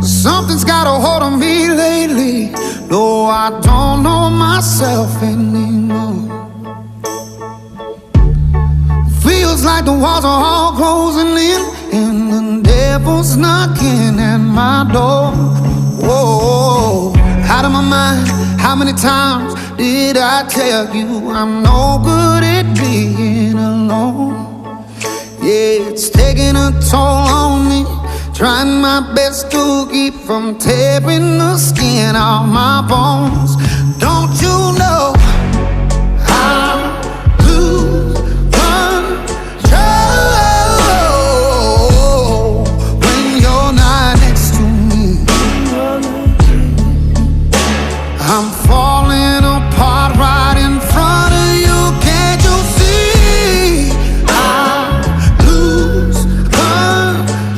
Something's got a hold on me lately. No, I don't know myself anymore. Feels like the walls are all closing in, and the devil's knocking at my door. Whoa, out of my mind. How many times did I tell you I'm no good at being alone? Yeah, it's taking a toll on me, trying my best to keep from tearing the skin off my bones.